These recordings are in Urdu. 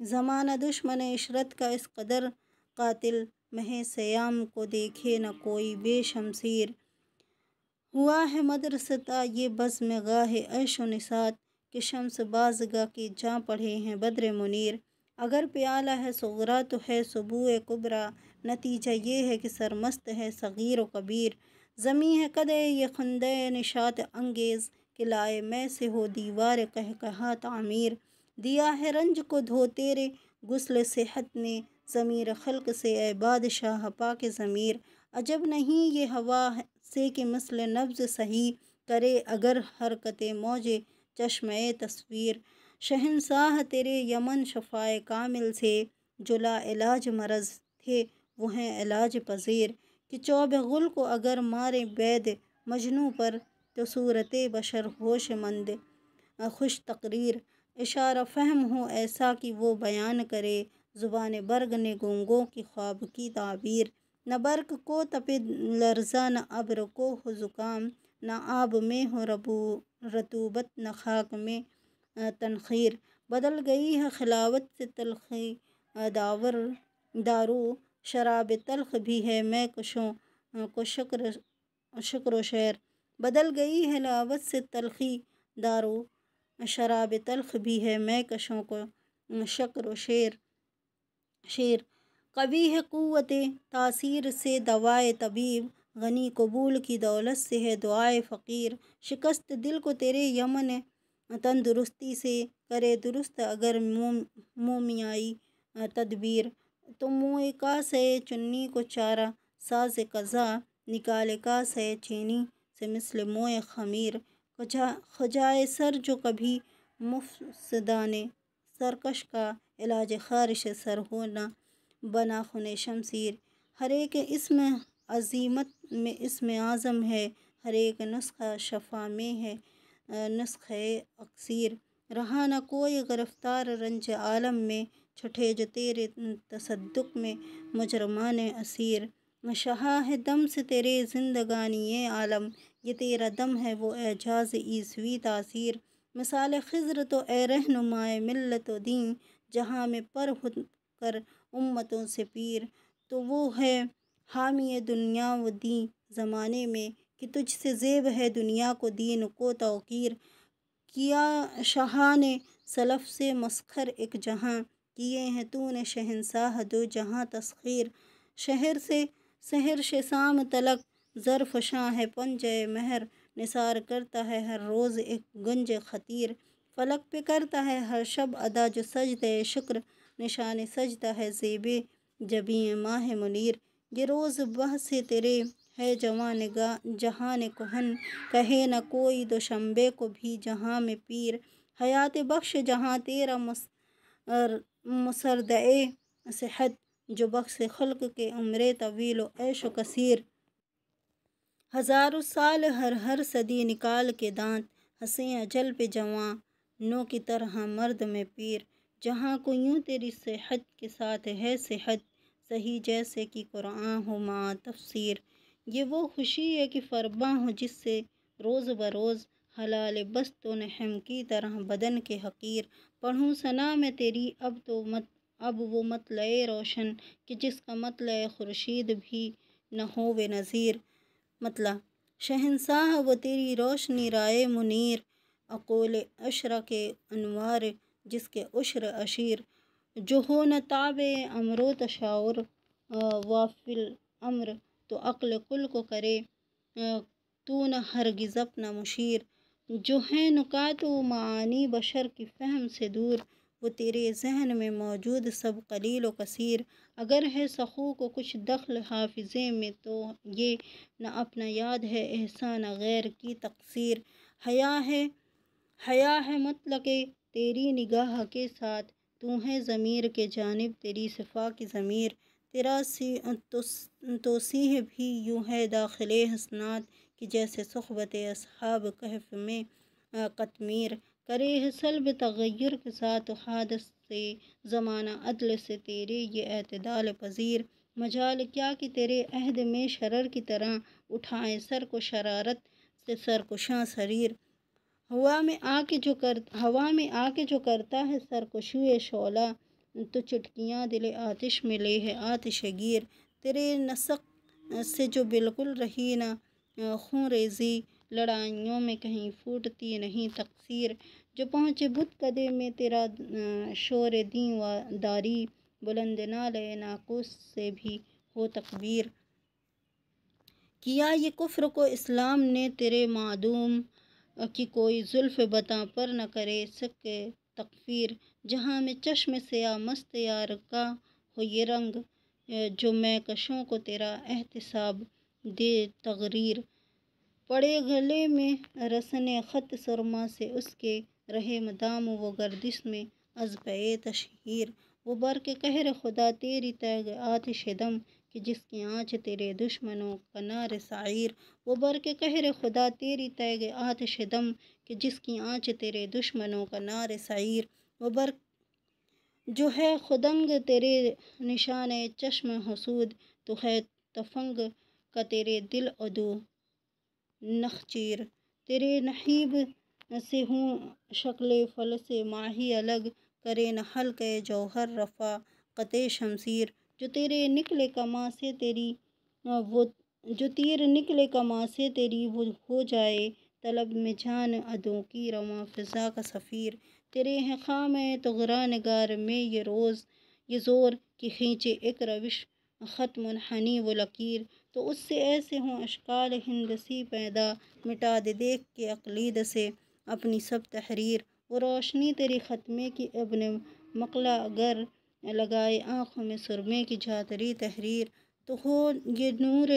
زمانہ دشمن عشرت کا اس قدر قاتل، مہ سیام کو دیکھے نہ کوئی بے شمشیر۔ ہوا ہے مدرسہ یہ بزم گاہ عیش و نشاط، کہ شمس بازگاہ کی جاں پڑھے ہیں بدر منیر۔ اگر پیالہ ہے صغریٰ تو ہے سبوء کبریٰ، نتیجہ یہ ہے کہ سرمست ہے صغیر و کبیر۔ زمیں ہے قدح یہ خندۂ نشاط انگیز، کہ لائے مے سے ہو دیوار قہقہا تعمیر۔ دیا ہے رنج کو دھو تیرے غسل صحت نے، ضمیر خلق سے اے بادشاہ پاک ضمیر۔ عجب نہیں یہ ہوا سے کہ مثل نبض سہی، کرے اگر حرکت موج چشمِ تصویر۔ شہنشاہ تیرے یمن شفائے کامل سے، جو لا علاج مرض تھے وہ ہیں علاج پذیر۔ کہ چوب غل کو اگر مارے بید مجنوں پر، تو صورت بشر ہوش مند خوش تقریر۔ اشارہ فہم ہو ایسا کہ وہ بیان کرے، زبان برگ نے گونگوں کی خواب کی تعبیر۔ نہ برق کو تپے لرزاں، نہ ابر کو ہو زکام، نہ آب میں ہو رطوبت، نہ خاک میں تنخیر۔ بدل گئی ہے خلوت سے تلخی دارو، شراب تلخ بھی ہے مے کشوں کو شکر و شیر۔ بدل گئی ہے خلوت سے تلخی دارو، شراب تلخ بھی ہے مے کشوں کو شکر و شیر۔ قوی ہے قوت تاثیر سے دوائے طبیب، غنی قبول کی دولت سے ہے دعائے فقیر۔ شکست دل کو تیرے یمن تندرستی سے، کرے درست اگر مومیائی تدبیر۔ تو منہ کاسہ چنی کو چارہ ساز قضا، نکالے کاسہ چینی سے مثل منہ خمیر۔ خجائے سر جو کبھی مفسدان سرکش کا، علاج خارش سر ہو نہ بہ ناخن شمشیر۔ ہر ایک اسم عزیمت میں اسم اعظم ہے، ہر ایک نسخہ شفا میں ہے نسخہ اکسیر۔ رہا نہ کوئی گرفتار رنج عالم میں، چھٹے جو تیرے تصدق میں مجرمان اسیر۔ شہا ہے دم سے تیرے زندگانی عالم، یہ تیرا دم ہے وہ اعجاز عیسوی تاثیر۔ مثال خضر تو اے رہنمائے ملت و دین، جہاں میں پر ہو کر امتوں سے پیر۔ تو وہ ہے حامی دنیا و دین زمانے میں، کہ تجھ سے زیب ہے دنیا کو دین کو توقیر۔ کیا شاہان سلف سے مسخر ایک جہاں، کیے ہیں تو نے شہنشاہ دو جہاں تسخیر۔ سحر سے شام تلک زرفشاں ہے پنجہ مہر، نثار کرتا ہے ہر روز ایک گنج خطیر۔ فلک پہ کرتا ہے ہر شب ادا جو سجدہ شکر، نشان سجدہ ہے زیب جبیں ماہ منیر۔ یہ روز بحث تیرے ہے جہان کہن، کہے نہ کوئی دوشنبے کو بھی جہاں میں پیر۔ حیات بخش جہاں تیرا مسردۂ صحت، جو بخش خلق کے عمر طویل و عیش و کثیر۔ ہزاروں سال ہر صدی نکال کے دانت، ہنسیں اجل پہ جوانوں کی طرح مرد میں پیر۔ جہاں کو یوں تیری صحت کے ساتھ ہے صحت، صحیح جیسے کہ قرآن ہو مع تفسیر۔ یہ وہ خوشی ہے کہ فرباں ہو جس سے روز بروز، حلال بسط و نحم کی طرح بدن کے حقیر۔ پڑھوں ثنا میں تیری اب وہ مطلع روشن، کہ جس کا مطلع خورشید بھی نہ ہووے نظیر۔ مطلع شہنشاہ وہ تیری روشنی رائے منیر، عقول عشرہ کے انوار جس کے عشر عشیر۔ جو ہو نہ تابع امر و تشاور و فی الامر، تو عقل کل کو کرے تو نہ ہرگز اپنا مشیر۔ جو ہیں نکات و معانی بشر کی فہم سے دور، وہ تیرے ذہن میں موجود سب قلیل و کثیر۔ اگر ہے سخو کو کچھ دخل حافظے میں، تو یہ نہ اپنا یاد ہے احسان غیر کی تقصیر۔ حیا ہے مطلق تیری نگاہ کے ساتھ، تو ہے ضمیر کے جانب تیری صفا کی ضمیر۔ تیرا توصیح بھی یوں ہے داخل حسنات، کہ جیسے صحبت اصحاب کہف میں قطمیر۔ کرے ہے سلب تغیر کے ساتھ حادث سے، زمانہ عدل سے تیرے یہ اعتدال پذیر۔ مجال کیا کہ تیرے عہد میں شرر کی طرح، اٹھائیں سر کو شرارت سے سرکشاں سریر۔ ہوا میں آ کے جو کرتا ہے سرکشی شعلہ، تو چٹکیاں دل آتش میں لے ہے آتش گیر، تیرے نسق سے جو بالکل رہی نہ خون ریزی، لڑائیوں میں کہیں پھوٹتی نہیں تقصیر، جو پہنچے بت کدے میں تیرا شور دین و داری، بلند نالے ناقوس سے بھی ہو تکبیر۔ کیا یہ کفر کو اسلام نے تیرے معدوم کی کوئی زلف بتاں پر نہ کرے سکے تکفیر، جہاں میں چشم سیاہ مست یار کا ہو یہ رنگ، جو میں کشوں کو تیرا احتساب دے تغریر، پڑے گلے میں رسن خط سرما سے اس کے رہے مدام و گردش میں از پہ تشہیر، وہ برق قہر خدا تیری تیغ آتش دم کہ جس کی آنچ تیرے دشمنوں کا نار سعیر، وہ برق قہر خدا تیری تیغ آتش دم کہ جس کی آنچ تیرے دشمنوں کا نار سعیر، وہ برق جو ہے خدنگ تیرے نشان چشم حسود، تو ہے تفنگ کا تیرے دل عدو نخچیر، تیرے نہیب سے ہوں شکل فلس ماہی الگ، کرے نہ حلقہ جوہر رفع قطع شمشیر، جو تیرے نکلے کماں سے تیری وہ جو تیر نکلے کماں سے تیری وہ ہو جائے طلب میں جان عدو کی رواں فضا کا سفیر، تیرے ہیں خام طغرا نگار میں یہ روز یہ زور کہ کھینچے ایک روش خط منحنی و لکیر، تو اس سے ایسے ہوں اشکال ہندسی پیدا، مٹا دے دیکھ کے اقلید سے اپنی سب تحریر، وہ روشنی تیری ختمے کی ابن مقلا اگر لگائے آنکھوں میں سرمے کی جاتری تحریر، تو ہو یہ نور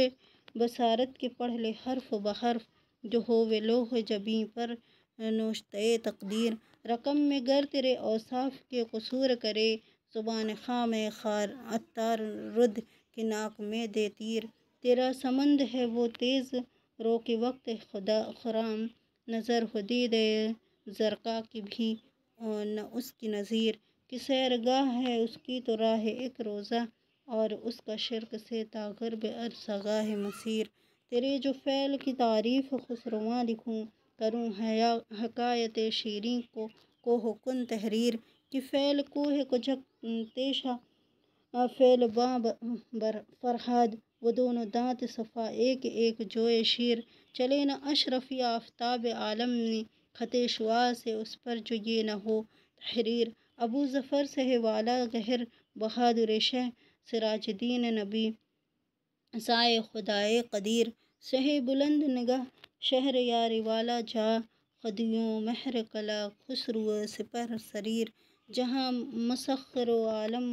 بصارت کے پڑھ لے حرف بحرف، جو ہووے لوح جبیں پر نوشتہ تقدیر، رقم میں گر تیرے اوصاف کے قصور کرے زبان خام خار عطار رد کے ناک میں دے تیر، تیرا سمند ہے وہ تیز رو کے وقت خدا خرام، نظر ہو دید زرقا کی بھی نہ اس کی نظیر، کہ سیرگاہ ہے اس کی تو راہ ایک روزہ، اور اس کا شرک سے تا غرب عرصگاہ مسیر، تیرے جو فعل کی تعریف خسرواں لکھوں، کروں حکایت شیریں کو کن تحریر، کہ فعل کوہ کو جھک تیشہ فعل باں بر فرہاد، وہ دونوں دانت صفا ایک ایک جوئے شیر، چلے نہ اشرفی آفتاب عالم نے خط شعاع سے اس پر جو یہ نہ ہو تحریر، ابو ظفر سے والا گہر بہادر شہ سراج دین نبی سائے خدائے قدیر، شہ بلند نگہ شہر یار والا جا خدیوں مہر کلا خسرو سپر سریر، جہاں مسخر و عالم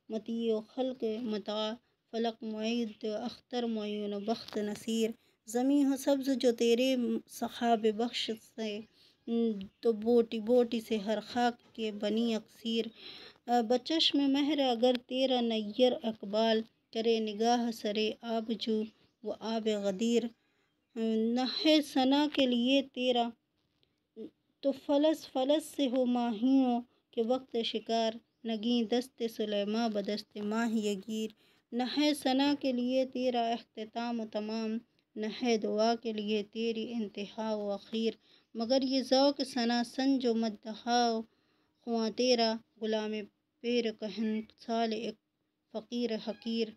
مطیع و خلق مطاع، فلک معید اختر معین و بخت نصیر، زمیں ہو سبز جو تیرے سحاب بخش سے، تو بوٹی بوٹی سے ہر خاک کے بنی اکثیر، بچشم مہر اگر تیرا نیر اقبال، کرے نگاہ سرے آب جو و آب غدیر، نہ ہے ثنا کے لیے تیرا تو فلس فلس سے ہو ماہیوں کے وقت شکار، نگیں دست سلیماں بدست ماہی گیر، نہ ہے ثنا کے لیے تیرا اختتام و تمام، نہ ہے دعا کے لیے تیری انتہا و اخیر، مگر یہ ذوق ثنا سنج و مدحا خواں تیرا، غلام پیر کہن سال ایک فقیر حقیر،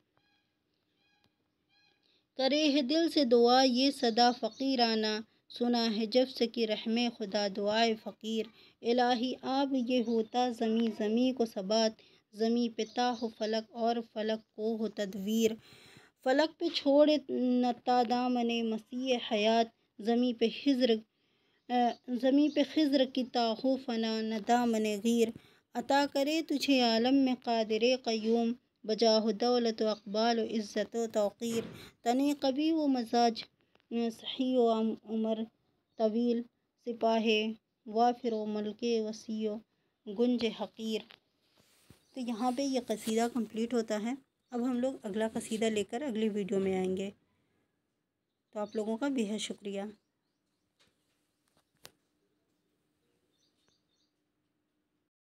کرے ہے دل سے دعا یہ صدا فقیرانہ، سنا ہے جب سے کہ رحم خدا دعائے فقیر، الہی آب یہ ہوتا زمیں زمیں کو ثبات، زمیں پہ تا ہو فلک اور فلک کو ہو تدویر، فلک پہ چھوڑے نہ تا دامن مسیح حیات، زمیں پہ خضر کی تا ہو فنا نہ دامن غیر، عطا کرے تجھے عالم میں قادر قیوم، بجاہ و دولت و اقبال و عزت و توقیر، تن قوی و مزاج صحیح و عمر طویل، سپاہ وافر و ملک وسیع و گنج حقیر۔ تو یہاں پہ یہ قصیدہ کمپلیٹ ہوتا ہے۔ اب ہم لوگ اگلا قصیدہ لے کر اگلی ویڈیو میں آئیں گے۔ تو آپ لوگوں کا بے حد شکریہ۔